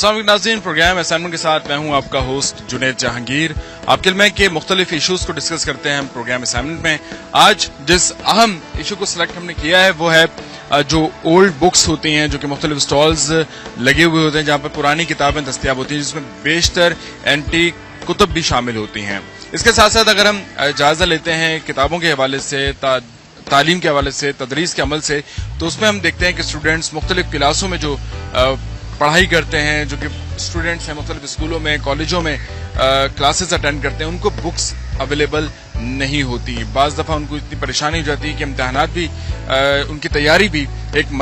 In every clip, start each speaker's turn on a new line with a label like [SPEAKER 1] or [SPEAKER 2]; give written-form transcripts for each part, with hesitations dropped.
[SPEAKER 1] السلام علیکم ناظرین، پروگرام اسائنمنٹ کے ساتھ میں ہوں آپ کا ہوسٹ جنید جہانگیر۔ آپ کے علم ہے کہ مختلف ایشوز کو ڈسکس کرتے ہیں ہم پروگرام اسائنمنٹ میں۔ آج جس اہم ایشو کو سلیکٹ ہم نے کیا ہے وہ ہے جو اولڈ بکس ہوتی ہیں، جو کہ مختلف سٹالز لگے ہوئے ہوتے ہیں جہاں پر پرانی کتابیں دستیاب ہوتی ہیں، جس میں بیشتر اینٹی کتب بھی شامل ہوتی ہیں۔ اس کے ساتھ ساتھ اگر ہم جائزہ لیتے ہیں کتابوں کے حوالے سے، تعلیم کے حوالے سے، تدریس کے عمل سے، تو اس میں ہم دیکھتے ہیں کہ اسٹوڈینٹس مختلف کلاسوں میں جو پڑھائی کرتے ہیں، جو کہ اسٹوڈینٹس ہیں مختلف اسکولوں میں، کالجوں میں کلاسز اٹینڈ کرتے ہیں، ان کو بکس اویلیبل نہیں ہوتی۔ بعض دفعہ ان کو اتنی پریشانی ہو جاتی ہے کہ امتحانات بھی، ان کی تیاری بھی ایک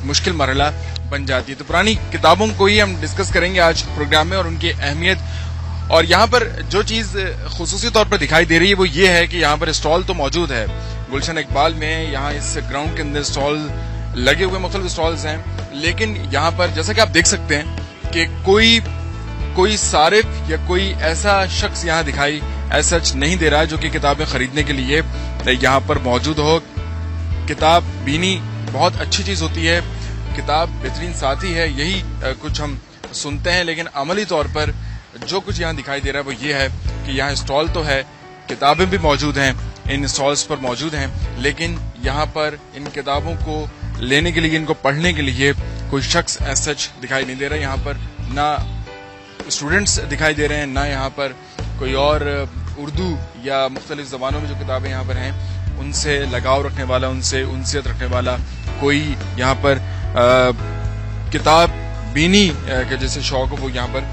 [SPEAKER 1] مشکل مرحلہ بن جاتی ہے۔ تو پرانی کتابوں کو ہی ہم ڈسکس کریں گے آج پروگرام میں اور ان کی اہمیت۔ اور یہاں پر جو چیز خصوصی طور پر دکھائی دے رہی ہے وہ یہ ہے کہ یہاں پر اسٹال تو موجود ہے گلشن اقبال میں، یہاں اس گراؤنڈ کے اندر اسٹال لگے ہوئے مختلف اسٹالز ہیں، لیکن یہاں پر جیسا کہ آپ دیکھ سکتے ہیں کہ کوئی صارف یا کوئی ایسا شخص یہاں دکھائی ایسا نہیں دے رہا ہے جو کہ کتابیں خریدنے کے لیے یہاں پر موجود ہو۔ کتاب بینی بہت اچھی چیز ہوتی ہے، کتاب بہترین ساتھی ہے، یہی کچھ ہم سنتے ہیں، لیکن عملی طور پر جو کچھ یہاں دکھائی دے رہا ہے وہ یہ ہے کہ یہاں اسٹال تو ہے، کتابیں بھی موجود ہیں، ان اسٹالز پر موجود ہیں، لیکن یہاں پر ان کتابوں کو لینے کے لیے، ان کو پڑھنے کے لیے کوئی شخص ایز سچ دکھائی نہیں دے رہا۔ یہاں پر نہ اسٹوڈینٹس دکھائی دے رہے ہیں، نہ یہاں پر کوئی اور اردو یا مختلف زبانوں میں جو کتابیں یہاں پر ہیں ان سے لگاؤ رکھنے والا، ان سے انسیت رکھنے والا کوئی یہاں پر کتاب بینی کے جیسے شوق ہو وہ یہاں پر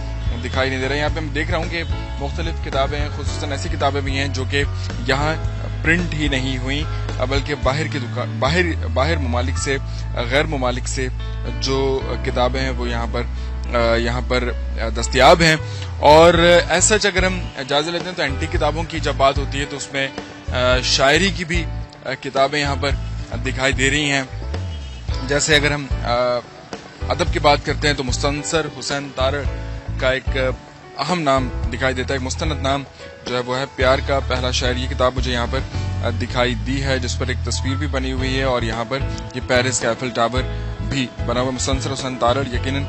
[SPEAKER 1] دکھائی نہیں دے رہا۔ یہاں پہ میں دیکھ رہا ہوں کہ مختلف کتابیں ہیں، خصوصاً ایسی کتابیں بھی ہیں جو کہ یہاں پرنٹ ہی نہیں ہوئی، بلکہ باہر ممالک سے، غیر ممالک سے جو کتابیں ہیں وہ یہاں پر دستیاب ہیں۔ اور ایسا اگر ہم جائزہ لیتے ہیں تو اینٹی کتابوں کی جب بات ہوتی ہے تو اس میں شاعری کی بھی کتابیں یہاں پر دکھائی دے رہی ہیں۔ جیسے اگر ہم ادب کی بات کرتے ہیں تو مستنصر حسین تارڑ کا ایک اہم نام دکھائی دیتا ہے، ایک مستند نام جو ہے وہ ہے پیار کا پہلا شعر۔ یہ کتاب مجھے یہاں پر دکھائی دی ہے جس پر ایک تصویر بھی بنی ہوئی ہے، اور یہاں پر یہ پیرس کا ایفل ٹاور بھی بنا ہوا۔ مستنصر حسین تارڑ یقیناً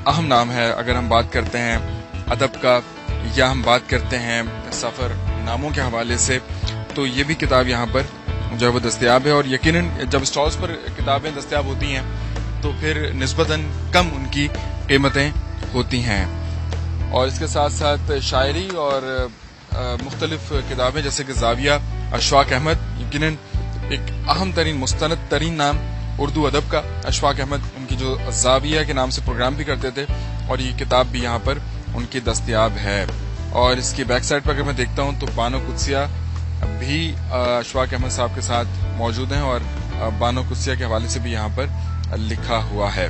[SPEAKER 1] اہم نام ہے اگر ہم بات کرتے ہیں ادب کا، یا ہم بات کرتے ہیں سفر ناموں کے حوالے سے، تو یہ بھی کتاب یہاں پر جو ہے وہ دستیاب ہے۔ اور یقیناً جب اسٹالز پر کتابیں دستیاب ہوتی ہیں تو پھر نسبتاً کم ان کی قیمتیں ہوتی ہیں۔ اور اس کے ساتھ ساتھ شاعری اور مختلف کتابیں جیسے کہ زاویہ اشفاق احمد، یقیناً ایک اہم ترین مستند ترین نام اردو ادب کا، اشفاق احمد، ان کی جو زاویہ کے نام سے پروگرام بھی کرتے تھے، اور یہ کتاب بھی یہاں پر ان کی دستیاب ہے۔ اور اس کی بیک سائڈ پر اگر میں دیکھتا ہوں تو بانو قدسیہ بھی اشفاق احمد صاحب کے ساتھ موجود ہیں، اور بانو قدسیہ کے حوالے سے بھی یہاں پر لکھا ہوا ہے۔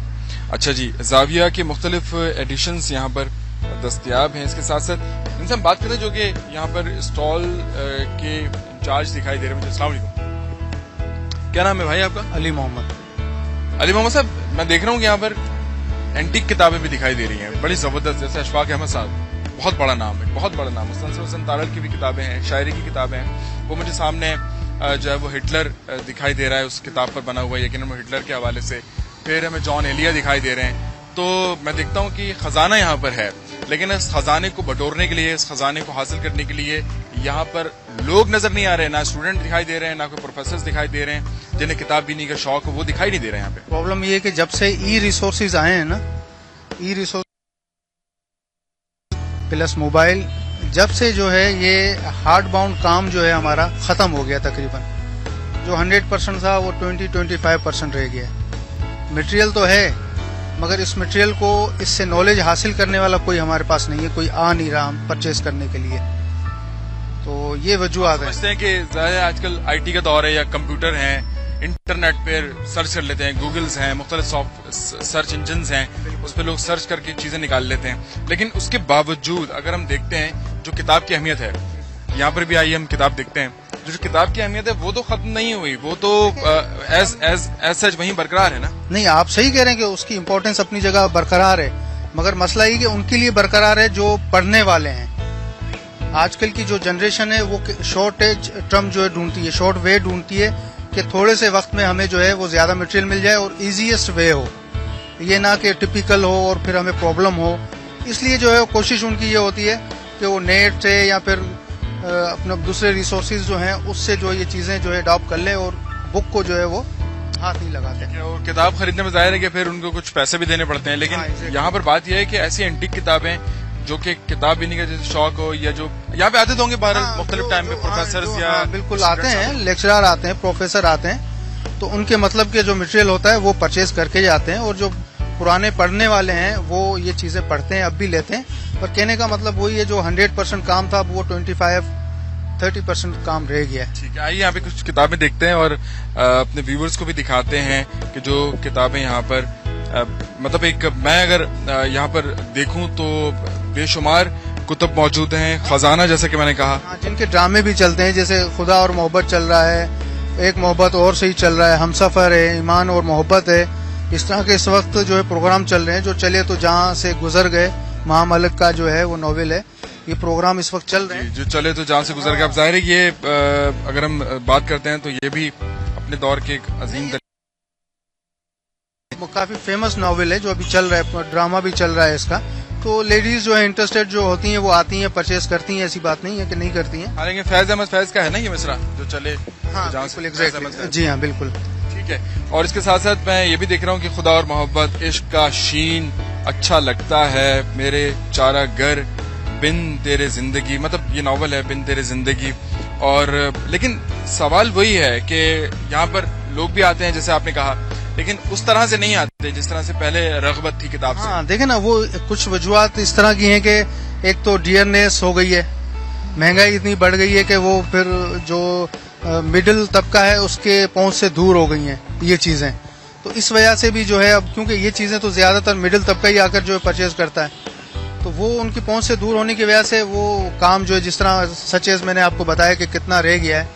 [SPEAKER 1] اچھا جی، زاویہ کے مختلف ایڈیشنز یہاں پر دستیاب ہیں۔ اس کے ساتھ ساتھ ان سے ہم بات کرتے ہیں جو کہ یہاں پر اسٹال کے انچارج دکھائی دے رہے ہیں۔ السلام علیکم، کیا نام ہے بھائی آپ کا؟
[SPEAKER 2] علی محمد
[SPEAKER 1] صاحب، میں دیکھ رہا ہوں کہ یہاں پر اینٹیک کتابیں بھی دکھائی دے رہی ہیں بڑی زبردست، جیسے اشفاق احمد صاحب، بہت بڑا نام ہے، بہت بڑا نام۔ مستنصر حسین تارڑ کی بھی کتابیں ہیں، شاعری کی کتابیں ہیں۔ وہ مجھے سامنے جو ہے وہ ہٹلر دکھائی دے رہا ہے، اس کتاب پر بنا ہوا ہے، یقیناً وہ ہٹلر کے حوالے سے۔ پھر ہمیں جان ایلیا دکھائی دے رہے ہیں۔ تو میں دیکھتا ہوں کہ خزانہ یہاں پر ہے، لیکن اس خزانے کو بٹورنے کے لیے، اس خزانے کو حاصل کرنے کے لیے یہاں پر لوگ نظر نہیں آ رہے، نہ اسٹوڈنٹ دکھائی دے رہے ہیں، نہ کوئی پروفیسر دکھائی دے رہے ہیں جنہیں کتاب بینی کا شوق ہو، وہ دکھائی نہیں دے رہے ہیں یہاں پہ۔
[SPEAKER 2] پرابلم یہ ہے کہ جب سے ای ریسورسز آئے ہیں نا، ای ریسورس پلس موبائل، جب سے جو ہے یہ ہارڈ باؤنڈ کام جو ہے ہمارا ختم ہو گیا، تقریباً جو 100% تھا وہ 20-25% رہ گیا۔ مٹیریل تو ہے مگر اس مٹیریل کو، اس سے نالج حاصل کرنے والا کوئی ہمارے پاس نہیں ہے، کوئی آ نہیں رہا ہم پرچیز کرنے کے لیے۔ تو یہ وجوہات ہیں۔
[SPEAKER 1] سمجھتے ہیں کہ ظاہر آج کل آئی ٹی کا دور ہے، یا کمپیوٹر ہیں، انٹرنیٹ پہ سرچ کر لیتے ہیں، گوگلز ہیں، مختلف سرچ انجنز ہیں، اس پہ لوگ سرچ کر کے چیزیں نکال لیتے ہیں، لیکن اس کے باوجود اگر ہم دیکھتے ہیں جو کتاب کی اہمیت ہے، یہاں پر بھی آئیے ہم کتاب دیکھتے ہیں، جو کتاب کی اہمیت ہے وہ تو ختم نہیں ہوئی، وہ تو ایز سچ وہیں برقرار ہے نا۔
[SPEAKER 2] نہیں، آپ صحیح کہہ رہے ہیں کہ اس کی امپورٹنس اپنی جگہ برقرار ہے، مگر مسئلہ یہ کہ ان کے لیے برقرار ہے جو پڑھنے والے ہیں۔ آج کل کی جو جنریشن ہے وہ شارٹ ٹرم جو ہے ڈھونڈتی ہے، شارٹ وے ڈھونڈتی ہے کہ تھوڑے سے وقت میں ہمیں جو ہے وہ زیادہ مٹیریل مل جائے اور ایزیسٹ وے ہو۔ یہ نہ کہ ٹپیکل ہو اور پھر ہمیں پرابلم ہو. اس لیے جو ہے کوشش ان کی یہ ہوتی ہے کہ وہ نیٹ سے یا پھر اپنے دوسرے ریسورسز جو ہیں اس سے جو یہ چیزیں جو ہے اڈاپٹ کر لیں اور بک کو جو ہے وہ ہاتھ نہیں لگاتے.
[SPEAKER 1] اور کتاب خریدنے میں ظاہر ہے کہ پھر ان کو کچھ پیسے بھی دینے پڑتے ہیں, لیکن یہاں پر بات یہ ہے کہ ایسی اینٹک کتابیں جو کہ کتاب بینی کا جیسے شوق ہو یا جو یہاں پہ آتے تو ہوں گے باہر مختلف ٹائم پہ پروفیسرز یا
[SPEAKER 2] بالکل آتے ہیں, لیکچرار آتے ہیں, پروفیسر آتے ہیں, تو ان کے مطلب کے جو مٹیریل ہوتا ہے وہ پرچیز کر کے جاتے ہیں, اور جو پرانے پڑھنے والے ہیں وہ یہ چیزیں پڑھتے ہیں, اب بھی لیتے ہیں. پر کہنے کا مطلب وہی ہے جو 100% کام تھا وہ 25-30% کام رہ گیا ہے.
[SPEAKER 1] ٹھیک ہے, آئیے یہاں پہ کچھ کتابیں دیکھتے ہیں اور اپنے ویورز کو بھی دکھاتے ہیں کہ جو کتابیں یہاں پر مطلب ایک میں اگر یہاں پر دیکھوں تو بے شمار کتب موجود ہیں, خزانہ جیسا کہ میں نے کہا,
[SPEAKER 2] جن کے ڈرامے بھی چلتے ہیں, جیسے خدا اور محبت چل رہا ہے, ایک محبت اور سے ہی چل رہا ہے, ہم سفر ہے, ایمان اور محبت ہے. اس طرح کے اس وقت جو ہے پروگرام چل رہے ہیں. جو چلے تو جہاں سے گزر گئے مہا ملک کا جو ہے وہ ناول ہے, یہ پروگرام اس وقت چل رہے ہیں.
[SPEAKER 1] جو چلے تو جہاں سے گزر گئے. اب ظاہر ہے یہ اگر ہم بات کرتے ہیں تو یہ بھی اپنے دور کے ایک عظیم
[SPEAKER 2] وہ کافی فیمس ناول ہے جو ابھی چل رہا ہے, ڈرامہ بھی چل رہا ہے اس کا. تو لیڈیز جو ہے انٹرسٹیڈ جو ہوتی ہیں وہ آتی ہیں, پرچیز کرتی ہیں, ایسی بات نہیں ہے کہ نہیں کرتی ہیں.
[SPEAKER 1] حالانکہ فیض احمد فیض کا ہے نا یہ مصرع جو چلے
[SPEAKER 2] ہاں جی ہاں بالکل
[SPEAKER 1] ٹھیک ہے. اور اس کے ساتھ ساتھ میں یہ بھی دیکھ رہا ہوں کہ خدا اور محبت, عشق کا شین اچھا لگتا ہے, میرے چارہ گر, بن تیرے زندگی, مطلب یہ ناول ہے بن تیرے زندگی. اور لیکن سوال وہی ہے کہ یہاں پر لوگ بھی آتے ہیں جیسے آپ نے کہا, لیکن اس طرح سے نہیں آتے جس طرح سے پہلے رغبت تھی کتاب سے.
[SPEAKER 2] ہاں دیکھیں نا, وہ کچھ وجوہات اس طرح کی ہیں کہ ایک تو ڈیئرنیس ہو گئی ہے, مہنگائی اتنی بڑھ گئی ہے کہ وہ پھر جو مڈل طبقہ ہے اس کے پہنچ سے دور ہو گئی ہیں یہ چیزیں. تو اس وجہ سے بھی جو ہے اب کیونکہ یہ چیزیں تو زیادہ تر مڈل طبقہ ہی آ کر جو ہے پرچیز کرتا ہے, تو وہ ان کی پہنچ سے دور ہونے کی وجہ سے وہ کام جو ہے جس طرح سچیز میں نے آپ کو بتایا کہ کتنا رہ گیا ہے,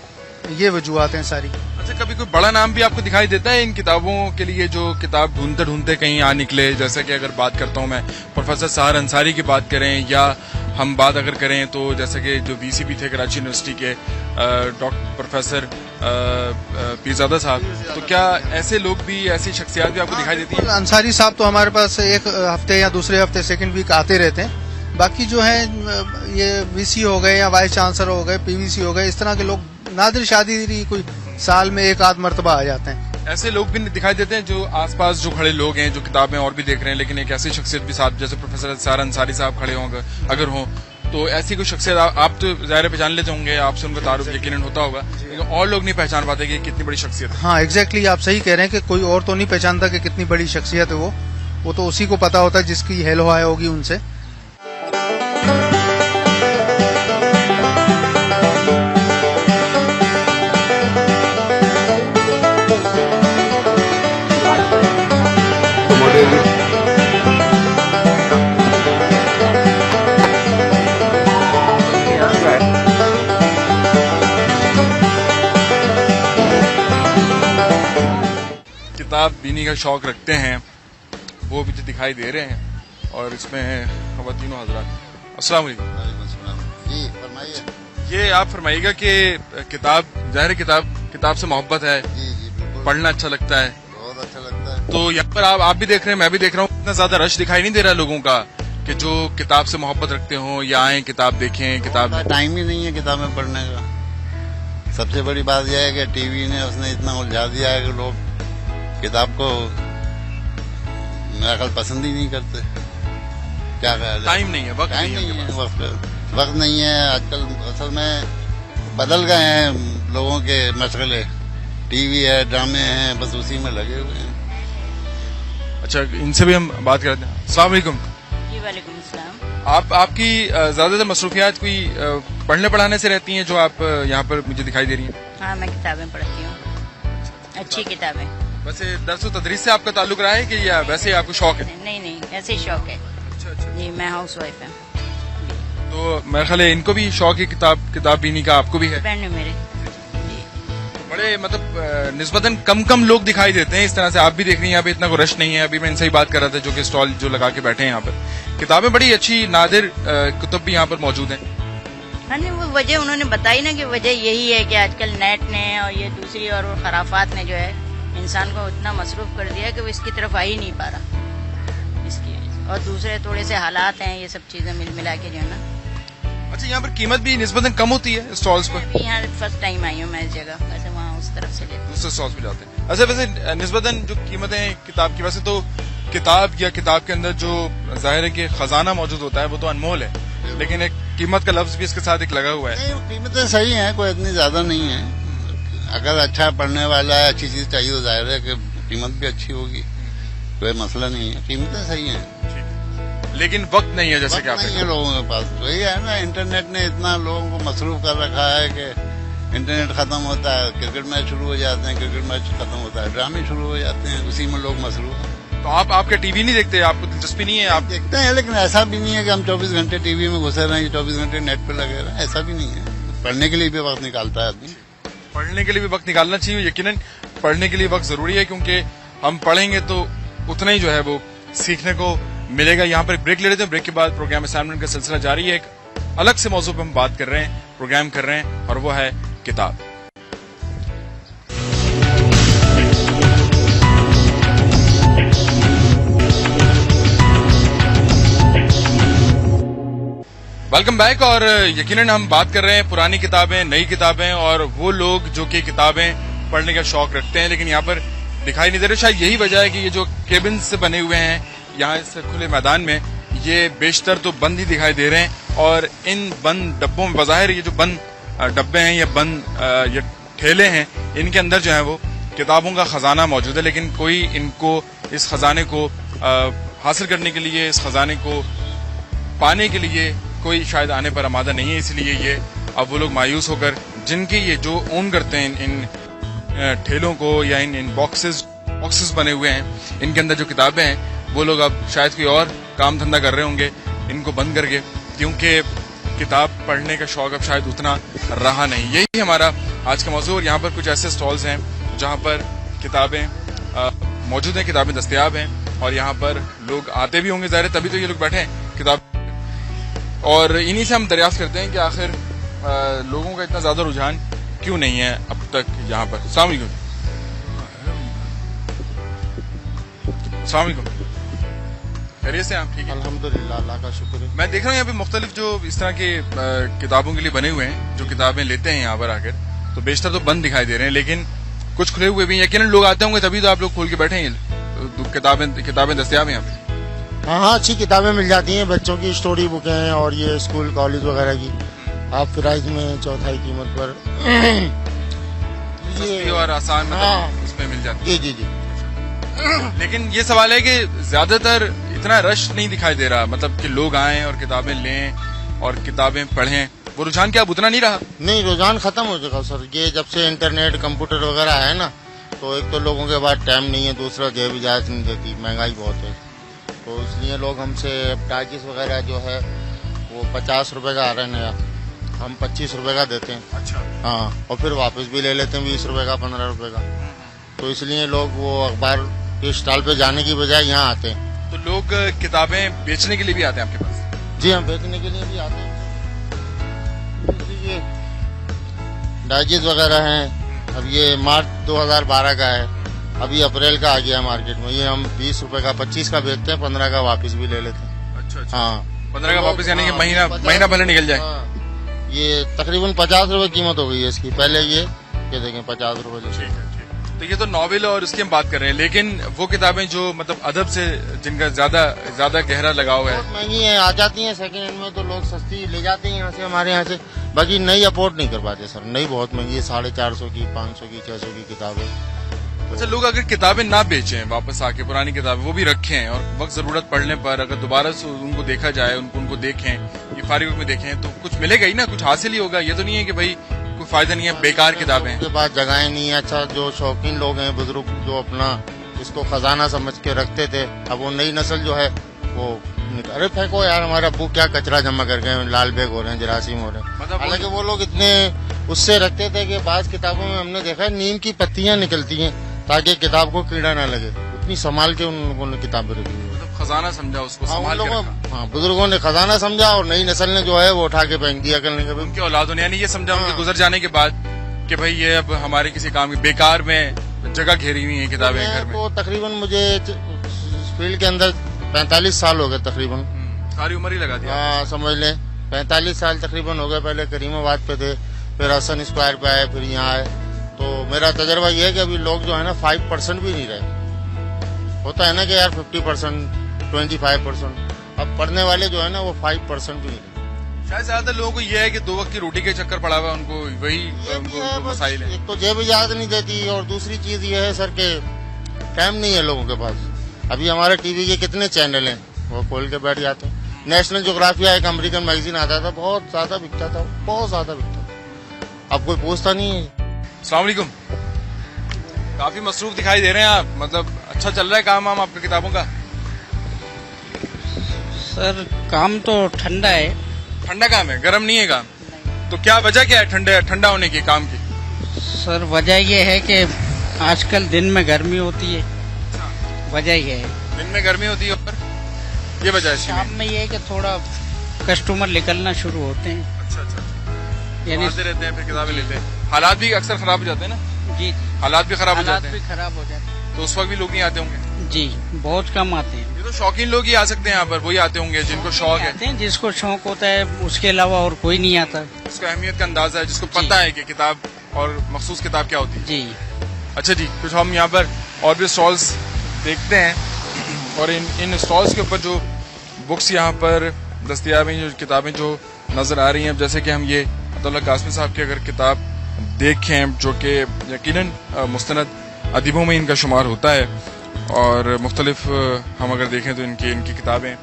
[SPEAKER 2] یہ وجوہات ہیں ساری.
[SPEAKER 1] اچھا, کبھی کوئی بڑا نام بھی آپ کو دکھائی دیتا ہے ان کتابوں کے لیے جو کتاب ڈھونڈتے ڈھونڈتے کہیں آ نکلے؟ جیسا کہ اگر بات کرتا ہوں میں پروفیسر سحر انصاری کی بات کریں, یا ہم بات اگر کریں تو جیسے کہ جو وی سی بھی تھے کراچی یونیورسٹی کے ڈاکٹر پروفیسر پیرزادہ صاحب, تو کیا ایسے لوگ بھی, ایسی شخصیات بھی آپ کو دکھائی دیتی ہیں؟
[SPEAKER 2] انصاری صاحب تو ہمارے پاس ایک ہفتے یا دوسرے ہفتے سیکنڈ ویک آتے رہتے ہیں. باقی جو ہے یہ وی سی ہو گئے یا وائس چانسلر ہو گئے, پی وی سی ہو گئے, اس طرح کے لوگ نادر شادی کوئی سال میں ایک آدھ مرتبہ آ جاتے ہیں.
[SPEAKER 1] ایسے لوگ بھی دکھائی دیتے ہیں جو آس پاس جو کھڑے لوگ ہیں جو کتابیں اور بھی دیکھ رہے ہیں, لیکن ایک ایسی شخصیت بھی ساتھ جیسے پروفیسر سحر انصاری صاحب کھڑے ہوں اگر ہوں, تو ایسی کوئی شخصیت آپ تو ظاہر پہچان لیتے ہوں گے, آپ سے ان کا تعارف یقیناً ہوتا ہوگا, لیکن اور لوگ نہیں پہچان پاتے کہ کتنی بڑی شخصیت ہے.
[SPEAKER 2] ہاں ایگزیکٹلی آپ صحیح کہہ رہے ہیں کہ کوئی اور تو نہیں پہچانتا کہ کتنی بڑی شخصیت ہے وہ تو اسی کو پتا ہوتا ہے جس کی ہیل ہوا ہوگی ان سے.
[SPEAKER 1] کتاب بینی کا شوق رکھتے ہیں وہ بھی دکھائی دے رہے ہیں, اور اس میں ہیں خواتین و حضرات. السلام علیکم.
[SPEAKER 3] وعلیکم السلام. جی فرمائیے.
[SPEAKER 1] یہ آپ فرمائیے گا کہ کتاب ظاہر کتاب سے محبت ہے,
[SPEAKER 3] جی جی بالکل,
[SPEAKER 1] پڑھنا اچھا لگتا ہے,
[SPEAKER 3] بہت اچھا لگتا ہے.
[SPEAKER 1] تو یہاں پر آپ بھی دیکھ رہے ہیں, میں بھی دیکھ رہا ہوں, اتنا زیادہ رش دکھائی نہیں دے رہا لوگوں کا کہ جو کتاب سے محبت رکھتے ہوں یا آئیں کتاب دیکھیں. کتاب
[SPEAKER 3] ٹائم ہی نہیں ہے کتابیں پڑھنے کا. سب سے بڑی بات یہ ہے کہ ٹی وی نے اس نے اتنا الجھا دیا ہے کہ لوگ کتاب کو میرا خیال پسند ہی نہیں کرتے. کیا خیال ہے؟
[SPEAKER 1] ٹائم نہیں ہے, وقت
[SPEAKER 3] ٹائم
[SPEAKER 1] نہیں
[SPEAKER 3] نہیں
[SPEAKER 1] ہے.
[SPEAKER 3] ہے, وقت نہیں ہے. آج کل اصل میں بدل گئے ہیں لوگوں کے مشغلے, ٹی وی ہے, ڈرامے ہیں, بس اسی میں لگے ہوئے ہیں.
[SPEAKER 1] اچھا, ان سے بھی ہم بات کرتے ہیں. السلام علیکم.
[SPEAKER 4] جی وعلیکم السلام.
[SPEAKER 1] آپ کی زیادہ تر مصروفیات کوئی پڑھنے پڑھانے سے رہتی ہیں جو آپ یہاں پر مجھے دکھائی دے رہی ہیں؟
[SPEAKER 4] ہاں میں کتابیں پڑھتی ہوں, اچھی کتابیں.
[SPEAKER 1] ویسے درس و تدریس سے آپ کا تعلق رہا ہے کہ یا ویسے آپ کو شوق ہے؟
[SPEAKER 4] نہیں ایسے ہی شوق ہے. جی میں ہاؤس وائف ہوں.
[SPEAKER 1] تو میرا خیال ہے ان کو بھی شوق ہے کتاب بینی کا, آپ کو بھی ہے؟
[SPEAKER 4] فرینڈ ہے میرے.
[SPEAKER 1] بڑے مطلب نسبتاً کم لوگ دکھائی دیتے ہیں اس طرح سے. آپ بھی دیکھ رہی ہیں یہاں پہ اتنا کوئی رش نہیں ہے. ابھی میں ان سے ہی بات کر رہا تھا جو کہ اسٹال جو لگا کے بیٹھے ہیں یہاں پر. کتابیں بڑی اچھی نادر کتب بھی یہاں پر موجود ہیں.
[SPEAKER 4] ہاں نہیں, وہ وجہ انہوں نے بتائی نا کہ وجہ یہی ہے کہ آج کل نیٹ نے اور یہ دوسری اور خرافات نے جو ہے انسان کو اتنا مصروف کر دیا کہ وہ اس کی طرف آ ہی نہیں پا رہا. और दूसरे थोड़े से हालात हैं, ये सब चीजें मिल मिला के जो है ना।
[SPEAKER 1] अच्छा, यहाँ पर कीमत भी निस्बतन कम होती है स्टॉल्स पर?
[SPEAKER 4] अभी यहाँ फर्स्ट टाइम आई हूँ मैं इस जगह, वैसे वहाँ उस तरफ से लेते हैं।
[SPEAKER 1] दूसरे स्टॉल्स पे जाते हैं। अच्छा, वैसे निस्बतन जो कीमतें किताब की, वैसे तो किताब या किताब के अंदर जो जाहिर है कि खजाना मौजूद होता है वो तो अनमोल है, लेकिन एक कीमत का लफ्ज भी इसके साथ एक लगा हुआ है।
[SPEAKER 3] नहीं, कीमतें सही हैं, कोई इतनी ज्यादा नहीं है। अगर अच्छा पढ़ने वाला है, अच्छी चीज चाहिए तो जाहिर है कि कीमत भी अच्छी होगी, कोई मसला नहीं है, कीमतें सही हैं।
[SPEAKER 1] लेकिन वक्त नहीं है, जैसे कि
[SPEAKER 3] वक्त नहीं है लोगों के पास। तो ये है ना, इंटरनेट ने इतना लोगों को मसरूफ कर रखा है कि इंटरनेट खत्म होता है, क्रिकेट मैच शुरू हो जाते हैं, क्रिकेट मैच खत्म होता है, ड्रामे शुरू हो जाते हैं, उसी में लोग मसरूफ हैं।
[SPEAKER 1] तो आपका टीवी नहीं देखते? आपको दिलचस्पी नहीं है? आप
[SPEAKER 3] देखते हैं, लेकिन ऐसा भी नहीं है कि हम 24 घंटे टीवी में घुसे रहें, 24 घंटे नेट पे लगे रहें, ऐसा भी नहीं है। पढ़ने के लिए भी वक्त निकालता है आदमी।
[SPEAKER 1] पढ़ने के लिए भी वक्त निकालना चाहिए, यकीनन पढ़ने के लिए वक्त जरूरी है, क्योंकि हम पढ़ेंगे तो उतना ही जो है वो सीखने को मिलेगा। यहाँ पर ब्रेक ले लेते हैं, ब्रेक के बाद प्रोग्राम असाइनमेंट का सिलसिला जारी है। एक अलग से मौजू पर हम बात कर रहे हैं, प्रोग्राम कर रहे हैं, और वो है किताब। Welcome back. और यकीनन हम बात कर रहे हैं पुरानी किताबें, नई किताबें, और वो लोग जो कि किताबें पढ़ने का शौक रखते हैं लेकिन यहाँ पर दिखाई नहीं दे रहे। शायद यही वजह है कि ये जो केबिन से बने हुए हैं यहाँ इस खुले मैदान में, ये बेशतर तो बंद ही दिखाई दे रहे हैं। और इन बंद डब्बों में बज़ाहिर ये जो बंद डब्बे हैं या बंद ये ठेले हैं, इनके अंदर जो है वो किताबों का खजाना मौजूद है, लेकिन कोई इनको इस खजाने को हासिल करने के लिए, इस खजाने को पाने के लिए कोई शायद आने पर आमादा नहीं है। इसलिए ये अब वो लोग मायूस होकर, जिनके ये जो ओन करते हैं इन ठेलों को या इन बॉक्सेस बने हुए हैं, इनके अंदर जो किताबें हैं, वो लोग अब शायद कोई और काम धंधा कर रहे होंगे इनको बंद करके, क्योंकि किताब पढ़ने का शौक अब शायद उतना रहा नहीं। यही हमारा आज का मौजू। और यहाँ पर कुछ ऐसे स्टॉल्स हैं जहाँ पर किताबें मौजूद हैं, किताबें दस्तयाब हैं, और यहाँ पर लोग आते भी होंगे, ज़ाहिर तभी तो ये लोग बैठे हैं किताब। और इन्हीं से हम दरियाफ्त करते हैं कि आखिर लोगों का इतना ज्यादा रुझान क्यों नहीं है अब तक यहाँ पर। अस्सलाम वालेकुम। अस्सलाम वालेकुम, खैरियत से आप? ठीक है,
[SPEAKER 5] अल्हम्दुलिल्लाह, अल्लाह का शुक्र है।
[SPEAKER 1] मैं देख रहा हूँ यहाँ पे मुख्तलिफ जो इस तरह के किताबों के लिए बने हुए हैं, जो किताबें लेते हैं यहाँ पर आकर, तो बेशतर तो बंद दिखाई दे रहे हैं, लेकिन कुछ खुले हुए भी हैं। यकीनन लोग आते होंगे तभी तो आप लोग खोल के बैठे हैं, किताबें दस्तयाब हैं यहाँ पे?
[SPEAKER 5] हाँ, अच्छी किताबें मिल जाती हैं, बच्चों की स्टोरी बुकें हैं और ये स्कूल कॉलेज वगैरह की हाफ प्राइस में, चौथाई कीमत पर
[SPEAKER 1] सस्ती और आसान में,
[SPEAKER 5] हाँ,
[SPEAKER 1] उसमें मिल जाती
[SPEAKER 5] जी जी जी।
[SPEAKER 1] है। लेकिन ये सवाल है कि ज्यादातर इतना रश नहीं दिखाई दे रहा, मतलब कि लोग आएं और किताबें लें और किताबें पढ़ें, वो रुझान क्या अब उतना नहीं रहा?
[SPEAKER 5] नहीं, रुझान खत्म हो चुका सर। ये जब से इंटरनेट कंप्यूटर वगैरह है ना, तो एक तो लोगों के पास टाइम नहीं है, दूसरा जेब इजाजत नहीं देती, महंगाई बहुत है, तो इसलिए लोग हमसे डाइजेस्ट वगैरह जो है वो 50 रुपए का आ रहा है नया, हम 25 रुपए का देते हैं।
[SPEAKER 1] अच्छा।
[SPEAKER 5] हाँ, और फिर वापस भी ले लेते हैं 20 रुपए का, 15 रुपए का। तो इसलिए लोग वो अखबार के स्टॉल पे जाने की बजाय यहाँ आते हैं।
[SPEAKER 1] तो लोग किताबें बेचने के लिए भी आते हैं आपके पास?
[SPEAKER 5] जी, हम बेचने के लिए भी आते हैं। डाइजेस्ट वगैरह हैं, अब ये मार्च 2012 का है, अभी अप्रैल का आ गया मार्केट में, ये हम 20 रुपए का 25 का बेचते हैं, 15 का वापस भी ले लेते हैं।
[SPEAKER 1] अच्छा।
[SPEAKER 5] हाँ,
[SPEAKER 1] 15 का वापस, यानी कि महीना भले निकल जाए।
[SPEAKER 5] हाँ, ये तकरीबन 50 रुपए कीमत हो गई है इसकी, पहले ये देखें 50 रुपए
[SPEAKER 1] ठीक है। तो ये तो नॉवेल और इसकी हम बात कर रहे हैं, लेकिन वो किताबें जो मतलब अदब से जिनका ज्यादा गहरा लगाव है,
[SPEAKER 5] बहुत महंगी है, आ जाती हैं सेकंड हैंड में, तो लोग सस्ती ले जाते हैं यहाँ से, हमारे यहाँ से। बाकी नई अफोर्ड नहीं कर पाते सर, नई बहुत महंगी है, 450 की, 500 की, 600 की किताबें।
[SPEAKER 1] अच्छा, लोग अगर किताबें ना बेचें, वापस आके पुरानी किताबें वो भी रखें, और वक्त जरूरत पड़ने पर अगर दोबारा से उनको देखा जाए, उनको देखें, ये फारिग में देखें, तो कुछ मिलेगा ही ना, कुछ हासिल ही होगा। ये तो नहीं है कि भाई कोई फायदा नहीं है, बेकार किताबें।
[SPEAKER 5] उनके पास जगहें नहीं है। अच्छा, जो शौकीन लोग हैं, बुजुर्ग, जो अपना इसको खजाना समझ के रखते थे, अब वो नई नस्ल जो है वो अरे फेंको यार, हमारे अब्बू क्या कचरा जमा कर गए, लाल बेग हो रहे हैं, जरासीम हो रहे हैं।
[SPEAKER 1] मतलब
[SPEAKER 5] हालांकि वो लोग इतने उससे रखते थे कि बाज किताबों में हमने देखा है नीम की पत्तियां निकलती हैं ताकि किताब को कीड़ा ना लगे, इतनी संभाल के उन लोगों ने किताबें रखी हुई है।
[SPEAKER 1] मतलब खजाना समझा उसको,
[SPEAKER 5] हाँ,
[SPEAKER 1] संभाल
[SPEAKER 5] उन
[SPEAKER 1] के
[SPEAKER 5] लोगों,
[SPEAKER 1] रखा।
[SPEAKER 5] हाँ, बुजुर्गों ने खजाना समझा, और नई नस्ल ने जो है वो उठा के फेंक दिया करने के।
[SPEAKER 1] उनके औलादों ने, यानी ये समझा
[SPEAKER 5] हाँ।
[SPEAKER 1] उनके गुजर जाने के बाद कि भाई ये अब हमारे किसी काम की बेकार में जगह घेरी हुई है किताबें घर में।
[SPEAKER 5] तो तकरीबन मुझे फील्ड के अंदर 45 साल हो गए तकरीबन।
[SPEAKER 1] सारी उम्र ही लगा दिया।
[SPEAKER 5] हाँ समझ लें 45 साल तकरीबन हो गए। पहले करीमाबाद पे थे, फिर हसन स्क्वायर पे आए, फिर यहाँ आए। तो मेरा तजर्बा ये है कि अभी लोग जो है ना 5% भी नहीं रहे। होता है ना कि यार 50%, 25%। अब पढ़ने वाले जो है ना वो 5% भी नहीं रहे।
[SPEAKER 1] शायद ज्यादातर लोगों को ये है कि 2 वक्त की रोटी के चक्कर पड़ा हुआ है, उनको वही उनको मसाइल है।
[SPEAKER 5] एक तो जेब इजाजत नहीं देती, और दूसरी चीज ये है सर के टाइम नहीं है लोगों के पास। अभी हमारे टीवी के कितने चैनल हैं, वो खोल के बैठ जाते हैं। नेशनल ज्योग्राफिया एक अमेरिकन मैगजीन आता था, बहुत ज्यादा बिकता था, बहुत ज्यादा बिकता था। अब कोई पूछता नहीं है।
[SPEAKER 1] अस्सलाम वालेकुम। काफी मसरूफ दिखाई दे रहे हैं आप, मतलब अच्छा चल रहा है काम वाम आपकी किताबों का?
[SPEAKER 6] सर काम तो ठंडा है।
[SPEAKER 1] ठंडा काम है, गर्म नहीं है काम? तो क्या वजह क्या है ठंडा होने की काम की?
[SPEAKER 6] सर वजह ये है कि आजकल दिन में गर्मी होती है, वजह ये है।
[SPEAKER 1] दिन में गर्मी होती है और ये वजह है इसकी
[SPEAKER 6] शाम
[SPEAKER 1] में?
[SPEAKER 6] में ये है कि थोड़ा कस्टमर निकलना शुरू होते हैं,
[SPEAKER 1] अच्छा अच्छा,
[SPEAKER 6] यानी
[SPEAKER 1] आते रहते हैं फिर किताबें लेते हैं। हालात भी अक्सर खराब हो जाते हैं ना?
[SPEAKER 6] जी
[SPEAKER 1] हालात भी खराब हो
[SPEAKER 6] हालात
[SPEAKER 1] जाते
[SPEAKER 6] भी
[SPEAKER 1] हैं,
[SPEAKER 6] खराब हो जाते हैं।
[SPEAKER 1] तो उस वक्त भी लोग नहीं आते होंगे?
[SPEAKER 6] जी बहुत कम आते हैं।
[SPEAKER 1] ये तो शौकीन लोग ही आ सकते हैं यहाँ पर, वही आते होंगे जिनको शौक है,
[SPEAKER 6] आते हैं जिसको शौक होता है, उसके अलावा और कोई नहीं आता।
[SPEAKER 1] उसको अहमियत का अंदाजा है, जिसको पता है कि किताब और मखसूस किताब क्या होती है।
[SPEAKER 6] जी
[SPEAKER 1] अच्छा जी, कुछ हम यहाँ पर और भी स्टॉल्स देखते हैं, और इन स्टॉल्स के ऊपर जो बुक्स यहाँ पर दस्तयाब हैं, जो किताबें जो नजर आ रही हैं, जैसे कि हम ये अब्दुल्ला कासमी साहब की अगर किताब देखें, जो कि यकीनन मुस्तनद अदीबों में इनका शुमार होता है, और मुख्तलिफ हम अगर देखें तो इनकी किताबें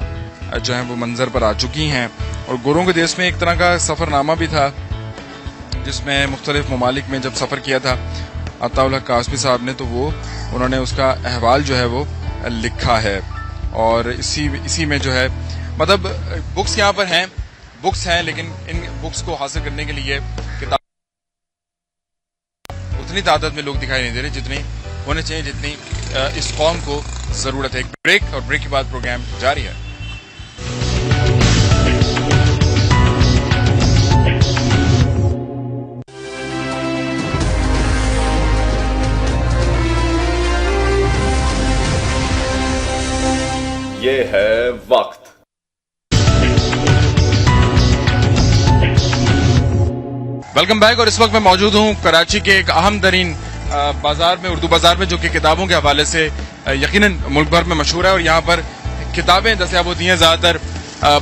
[SPEAKER 1] जो हैं वो मंजर पर आ चुकी हैं। और गोरों के देश में एक तरह का सफ़रनामा भी था, जिसमें मुख्तलिफ ममालिक में जब सफ़र किया था अताउल्लाह कासमी साहब ने, तो वो उन्होंने उसका अहवाल जो है वो लिखा है। और इसी में जो है मतलब बुक्स यहाँ पर हैं, बुक्स हैं, लेकिन इन बुक्स को हासिल करने के लिए किताब उतनी तादाद में लोग दिखाई नहीं दे रहे जितनी होने चाहिए, जितनी इस कौम को जरूरत है। एक ब्रेक, और ब्रेक के बाद प्रोग्राम जारी है।
[SPEAKER 7] ये है वक्त।
[SPEAKER 1] Welcome back. और इस वक्त मैं मौजूद हूँ कराची के एक अहम तरीन बाजार में, उर्दू बाजार में, जो कि किताबों के हवाले से यकीनन मुल्क भर में मशहूर है। और यहाँ पर किताबें दस्तयाब होती हैं, ज्यादातर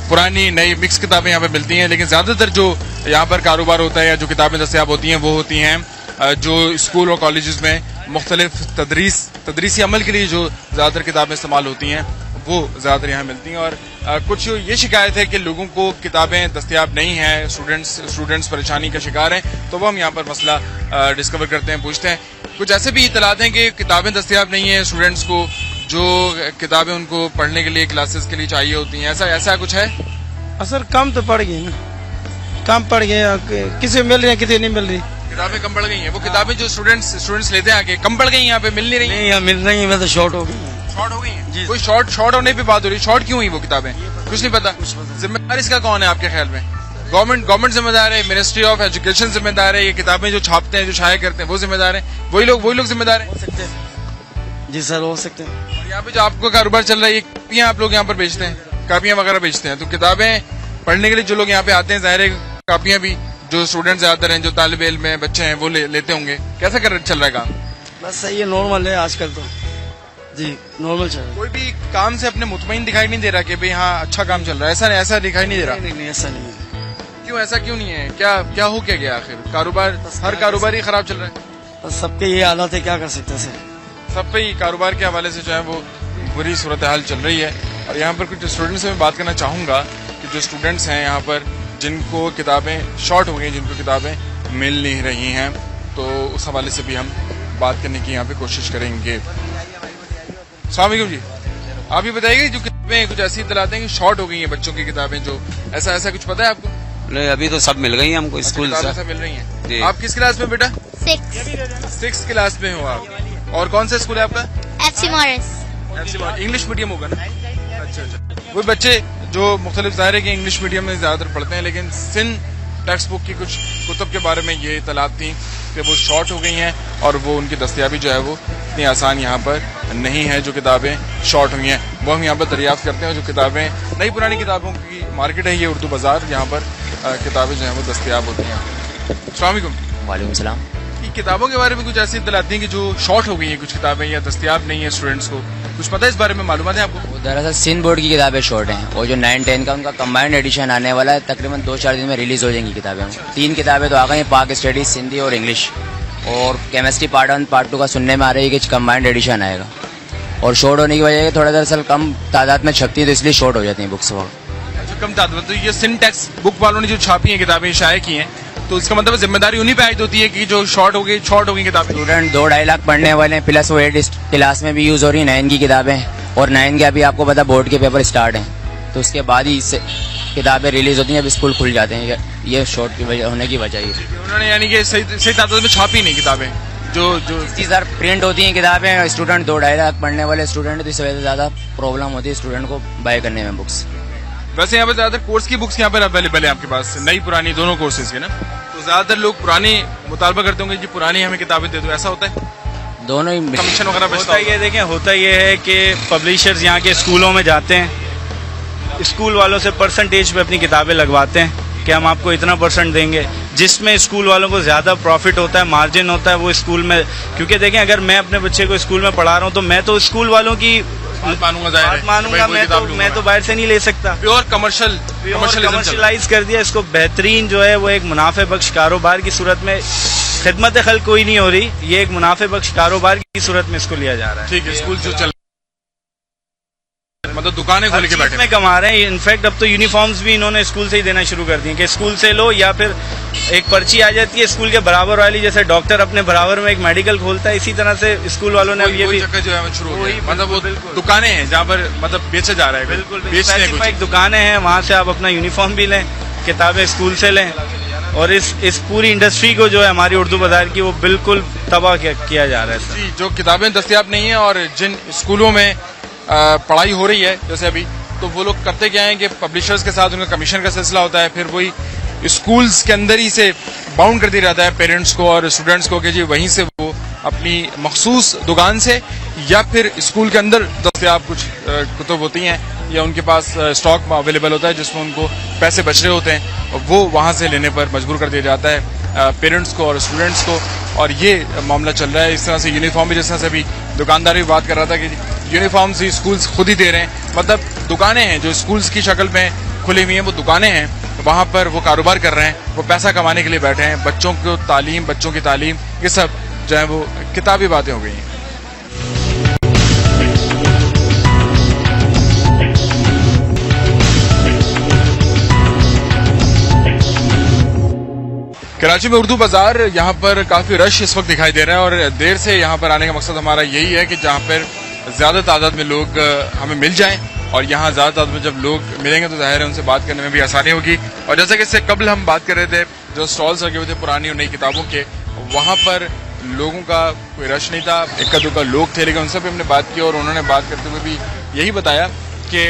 [SPEAKER 1] पुरानी नई मिक्स किताबें यहाँ पर मिलती हैं, लेकिन ज्यादातर जो यहाँ पर कारोबार होता है या जो किताबें दस्तयाब होती हैं वो होती हैं जो स्कूल और कॉलेजेस में मुख्तलिफ तदरीसी अमल के लिए जो ज्यादातर किताबें इस्तेमाल होती हैं वो ज्यादातर यहाँ मिलती हैं। और कुछ ये शिकायत है कि लोगों को किताबें दस्तयाब नहीं हैं, स्टूडेंट्स परेशानी का शिकार हैं, तो वो हम यहाँ पर मसला डिस्कवर करते हैं, पूछते हैं। कुछ ऐसे भी इतलात हैं कि किताबें दस्तयाब नहीं है स्टूडेंट्स को, जो किताबें उनको पढ़ने के लिए क्लासेस के लिए चाहिए होती हैं, ऐसा कुछ है?
[SPEAKER 8] असर कम तो पड़ गई ना, कम पड़ गए, किसी मिल रही है किसी नहीं मिल रही।
[SPEAKER 1] किताबें कम पड़ गई हैं, वो किताबें जो स्टूडेंट्स लेते हैं आके कम पड़ गई, यहाँ पे मिल नहीं रही।
[SPEAKER 8] नहीं यहाँ मिल रही है, मैं तो शॉर्ट हो गई।
[SPEAKER 1] शॉर्ट हो गई हैं? कोई शॉर्ट होने पे बात हो रही है, शॉर्ट क्यों हुई वो किताबें? कुछ नहीं पता। जिम्मेदार इसका कौन है आपके ख्याल में? गवर्नमेंट जिम्मेदार है, मिनिस्ट्री ऑफ एजुकेशन जिम्मेदार है, ये किताबें जो छापते हैं, जो शाया करते हैं, वो जिम्मेदार है? वही लोग जिम्मेदार हैं?
[SPEAKER 8] हो सकते हैं जी सर, हो सकते हैं।
[SPEAKER 1] और यहाँ पे जो आपको कारोबार चल रहा है, ये कापियां आप लोग यहाँ पर बेचते हैं, कापियां वगैरह बेचते हैं, तो किताबें पढ़ने के लिए जो लोग यहाँ पे आते हैं, जाहिर है कापियां भी जो स्टूडेंट ज्यादातर हैं, जो तालिब इल्म हैं, बच्चे हैं, वो लेते होंगे। कैसा चल रहा है काम?
[SPEAKER 8] बस सही है, नॉर्मल है आजकल तो जी, नॉर्मल चल रहा है।
[SPEAKER 1] कोई भी काम से अपने मुतमईन दिखाई नहीं दे रहा कि भाई हाँ अच्छा काम चल रहा है, ऐसा दिखाई नहीं दे रहा?
[SPEAKER 8] नहीं ऐसा नहीं है।
[SPEAKER 1] क्यों, ऐसा क्यों नहीं है? क्या हो क्या गया आखिर? हर कारोबार ही खराब चल रहा है?
[SPEAKER 8] बस सबके ये हालात है, क्या कर सकते हैं सर।
[SPEAKER 1] सब पे ही कारोबार के हवाले से जो है वो बुरी सूरत हाल चल रही है। और यहाँ पर कुछ स्टूडेंट्स से मैं बात करना चाहूंगा कि जो स्टूडेंट्स हैं यहाँ पर, जिनको किताबें शॉर्ट हो गई, जिनको किताबें मिल नहीं रही हैं, तो उस हवाले से भी हम बात करने की यहाँ पे कोशिश करेंगे। अस्सलाम वालेकुम जी, आप ही बताइए, जो किताबें कुछ ऐसी इतलाते हैं कि शॉर्ट हो गई हैं बच्चों की किताबें, जो ऐसा कुछ पता है आपको?
[SPEAKER 9] नहीं, अभी तो सब मिल गई हैं हमको, स्कूल से
[SPEAKER 1] सब मिल रही हैं।
[SPEAKER 9] जी।
[SPEAKER 1] आप किस क्लास में बेटा?
[SPEAKER 10] 6
[SPEAKER 1] क्लास में हो आप? और कौन सा स्कूल है आपका?
[SPEAKER 10] FC Morris।
[SPEAKER 1] इंग्लिश मीडियम होगा ना? अच्छा। वो बच्चे जो मुख्तलिफ ज़ाहिर है कि इंग्लिश मीडियम में ज्यादातर पढ़ते हैं, लेकिन सिंध टेक्स्ट बुक की कुछ कुतुब के बारे में ये इतलात थी सकते वो शॉर्ट हो गई हैं और वो उनकी दस्तयाबी जो है वो इतनी आसान यहाँ पर नहीं है। जो किताबें शॉर्ट हुई हैं वो हम यहाँ पर दरियाफ्त करते हैं। जो किताबें नई पुरानी किताबों की मार्केट है ये उर्दू बाज़ार, यहाँ पर किताबें जो हैं वो दस्तयाब होती हैं। अस्सलाम वालेकुम।
[SPEAKER 9] वालेकुम सलाम।
[SPEAKER 1] किताबों के बारे में कुछ ऐसी इत्तला आती हैं कि जो शॉर्ट हो गई हैं कुछ किताबें या दस्तयाब नहीं है स्टूडेंट्स को, कुछ पता है इस बारे में, मालूमात है आपको?
[SPEAKER 9] दरअसल सिंध बोर्ड की किताबें शॉर्ट हैं और जो 9-10 का उनका कंबाइंड एडिशन आने वाला है, तकरीबन 2-4 दिन में रिलीज हो जाएंगी किताबें। 3 किताबें तो आ गई हैं, पाक स्टडीज, सिंधी और इंग्लिश, और केमिस्ट्री पार्ट 1 पार्ट 2 का सुनने में आ रही है कि कंबाइंड एडिशन आएगा। और शॉर्ट होने की वजह से थोड़ा दरअसल कम तादाद में छपती है तो इसलिए शॉर्ट हो जाती हैं बुक्स।
[SPEAKER 1] अच्छा, कम तादाद में। तो ये सिंटेक्स बुक वालों ने जो छापी हैं किताबें, शाये की हैं, तो इसका मतलब जिम्मेदारी उन्हीं पे आयद होती है कि जो शॉर्ट हो गई किताबें।
[SPEAKER 9] स्टूडेंट 2-2.5 लाख पढ़ने वाले हैं, प्लस वो 8 क्लास में भी यूज हो रही है 9 की किताबें, और 9 के अभी आपको पता बोर्ड के पेपर स्टार्ट हैं, तो उसके बाद ही इससे किताबें रिलीज होती हैं, अब स्कूल खुल जाते हैं। ये शॉर्ट की वजह होने की वजह है।
[SPEAKER 1] उन्होंने यानी कि सही तादाद में छापी नहीं किताबें, जो
[SPEAKER 9] सर प्रिंट होती हैं किताबें, स्टूडेंट 2-2.5 लाख पढ़ने वाले स्टूडेंट, तो इस वजह से ज्यादा प्रॉब्लम होती है स्टूडेंट को बाय करने में बुक्स।
[SPEAKER 1] वैसे यहाँ पर ज्यादातर कोर्स की बुक्स यहाँ पर अवेलेबल है आपके पास, नई पुरानी दोनों कोर्सेज के ना, तो ज्यादातर लोग पुरानी मुतालबा करते होंगे कि पुरानी हमें किताबें दे दो, ऐसा होता है?
[SPEAKER 9] दोनों ही
[SPEAKER 1] कमीशन वगैरह बचता
[SPEAKER 8] होता ये देखें, होता ये है कि पब्लिशर्स यहाँ के स्कूलों में जाते हैं, स्कूल वालों से परसेंटेज पे अपनी किताबें लगवाते हैं कि हम आपको इतना % देंगे, जिसमें स्कूल वालों को ज़्यादा प्रॉफिट होता है, मार्जिन होता है वो स्कूल में। क्योंकि देखें, अगर मैं अपने बच्चे को स्कूल में पढ़ा रहा हूँ तो मैं तो स्कूल वालों की मानूंगा, मैं तो बाहर से नहीं ले सकता।
[SPEAKER 1] प्योर कमर्शलाइज
[SPEAKER 8] कर दिया इसको। बेहतरीन जो है वो एक मुनाफे बख्श कारोबार की सूरत में, खिदमत खल्क कोई नहीं हो रही, ये एक मुनाफे बख्श कारोबार की सूरत में इसको लिया जा रहा है।
[SPEAKER 1] ठीक है, स्कूल जो चल मतलब दुकानें खोल के बैठे
[SPEAKER 8] में कमा रहे हैं। इनफैक्ट अब तो यूनिफॉर्म्स भी इन्होंने स्कूल से ही देना शुरू कर दिए कि स्कूल से लो, या फिर एक पर्ची आ जाती है स्कूल के बराबर वाली, जैसे डॉक्टर अपने बराबर में एक मेडिकल खोलता है, इसी तरह से स्कूल वालों ने अब ये भी
[SPEAKER 1] जो है शुरू हो गई। मतलब वो दुकानें हैं जहाँ पर मतलब बेचा जा रहा है,
[SPEAKER 8] बिल्कुल स्पेसिफिक दुकानें हैं, वहाँ से आप अपना यूनिफॉर्म भी लें, किताबें स्कूल से लें, और इस पूरी इंडस्ट्री को जो है हमारी उर्दू बाजार की वो बिल्कुल तबाह किया जा रहा है।
[SPEAKER 1] जी, जो किताबें दस्तयाब नहीं है और जिन स्कूलों में पढ़ाई हो रही है जैसे अभी, तो वो लोग करते क्या है कि पब्लिशर्स के साथ उनका कमीशन का सिलसिला होता है, फिर वही स्कूल्स के अंदर ही से बाउंड कर दिया जाता है पेरेंट्स को और स्टूडेंट्स को कि जी वहीं से वो अपनी मखसूस दुकान से या फिर स्कूल के अंदर दस्तयाब कुछ कुतुब होती हैं या उनके पास स्टॉक अवेलेबल होता है जिसमें उनको पैसे बच रहे होते हैं, और वो वहाँ से लेने पर मजबूर कर दिया जाता है पेरेंट्स को और स्टूडेंट्स को। और ये मामला चल रहा है। इस तरह से यूनिफॉर्म भी, जिस तरह से अभी दुकानदार भी बात कर रहा था कि यूनिफॉर्म्स ही स्कूल्स खुद ही दे रहे हैं, मतलब दुकानें हैं जो स्कूल्स की शक्ल में खुली हुई हैं, वो दुकानें हैं, वहाँ पर वो कारोबार कर रहे हैं, वो पैसा कमाने के लिए बैठे हैं। बच्चों को तालीम, बच्चों की तालीम, ये सब जो है वो किताबी बातें हो गई हैं। कराची में उर्दू बाजार, यहाँ पर काफी रश इस वक्त दिखाई दे रहा है, और देर से यहाँ पर आने का मकसद हमारा यही है कि जहाँ पर ज्यादा तादाद में लोग हमें मिल जाएं, और यहाँ ज्यादा तादाद में जब लोग मिलेंगे तो जाहिर है उनसे बात करने में भी आसानी होगी। और जैसा कि इससे कबल हम बात कर रहे थे, जो स्टॉल्स लगे हुए थे पुरानी और नई किताबों के, वहाँ पर लोगों का कोई रश नहीं था, इक्का दुक्का लोग थे, लेकिन उनसे भी हमने बात की और उन्होंने बात करते हुए भी यही बताया कि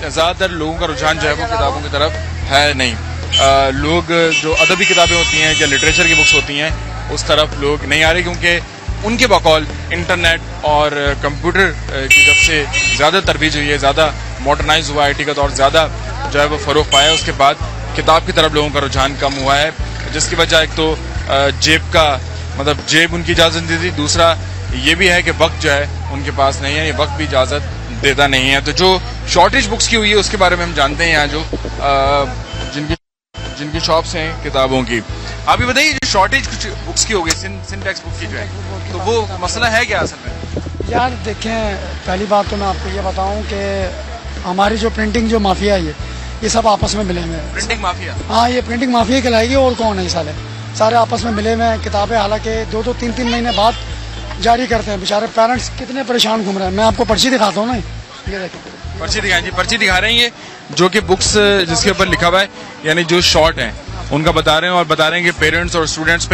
[SPEAKER 1] ज्यादातर लोगों का रुझान जो है वो किताबों की तरफ है नहीं। लोग जो अदबी किताबें होती हैं या लिटरेचर की बुक्स होती हैं उस तरफ लोग नहीं आ रहे, क्योंकि उनके बकौल इंटरनेट और कंप्यूटर की जब से ज़्यादा तरबीज हुई है, ज़्यादा मॉडर्नाइज हुआ IT का दौर ज़्यादा जो है वो फ़रोग पाया, उसके बाद किताब की तरफ लोगों का रुझान कम हुआ है, जिसकी वजह एक तो जेब का मतलब जेब उनकी इजाज़त नहीं देती, दूसरा ये भी है कि वक्त जो है उनके पास नहीं है, ये वक्त भी इजाज़त देता नहीं है। तो जो शॉर्टेज बुक्स की हुई है उसके बारे में हम जानते हैं यहाँ जो जिनकी शॉप्स हैं किताबों की। आप भी बताइए, जो शॉर्टेज कुछ बुक्स की हो गई, सिंटेक्स बुक की जो है, तो वो मसला है क्या असल में?
[SPEAKER 7] यार देखें, पहली बात तो मैं आपको ये बताऊं कि हमारी जो प्रिंटिंग जो माफिया है ये सब आपस में मिले हुए हैं।
[SPEAKER 1] Printing mafia?
[SPEAKER 7] हाँ, ये प्रिंटिंग माफिया कहलाएगी, और कौन है सारे आपस में मिले हुए हैं। किताबें हालांकि 2-2, 3-3 महीने बाद जारी करते हैं। बेचारे पेरेंट्स कितने परेशान घूम रहे हैं। मैं आपको पर्ची दिखाता हूँ ना, ये देखें
[SPEAKER 1] पर्ची दिखाएं जी, पर्ची दिखा रहे हैं ये, जो कि बुक्स जिसके ऊपर लिखा हुआ है, यानी जो शॉर्ट हैं उनका बता रहे हैं, और बता रहे हैं कि पेरेंट्स और स्टूडेंट्स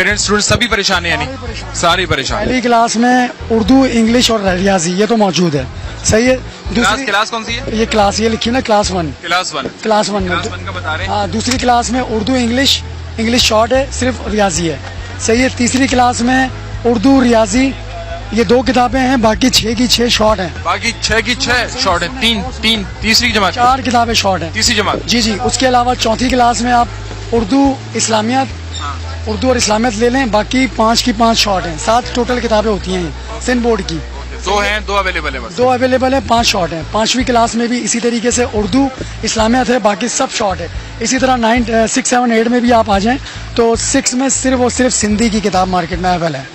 [SPEAKER 1] सभी परेशान हैं, यानी सारी परेशान।
[SPEAKER 7] पहली क्लास में उर्दू, इंग्लिश और रियाजी ये तो मौजूद है, सही है। दूसरी
[SPEAKER 1] क्लास कौन सी है?
[SPEAKER 7] ये क्लास ये लिखी ना, क्लास 1
[SPEAKER 1] का बता रहे हैं।
[SPEAKER 7] हाँ, दूसरी क्लास में उर्दू, इंग्लिश शॉर्ट है, सिर्फ रियाजी है। सही है। तीसरी क्लास में उर्दू रियाजी ये 2 किताबें हैं, बाकी 6 की 6 शॉर्ट हैं।
[SPEAKER 1] बाकी 6 की 6 शॉर्ट है, तीन तीसरी जमात
[SPEAKER 7] 4 किताबें शॉर्ट हैं।
[SPEAKER 1] तीसरी जमात।
[SPEAKER 7] जी जी। उसके अलावा चौथी क्लास में आप उर्दू और इस्लामियत ले लें, बाकी 5 की 5 शॉर्ट हैं। 7 टोटल किताबें होती हैं सिंध बोर्ड की।
[SPEAKER 1] 2 हैं, 2 अवेलेबल है बस।
[SPEAKER 7] 2 अवेलेबल है, 5 शॉर्ट हैं। 5वीं क्लास में भी इसी तरीके से उर्दू इस्लामियत है, बाकी सब शॉर्ट है। इसी तरह 9, 6, 7, 8 में भी आप आ जाएं तो 6 में सिर्फ और सिर्फ सिंधी की किताब मार्केट में अवेलेबल है,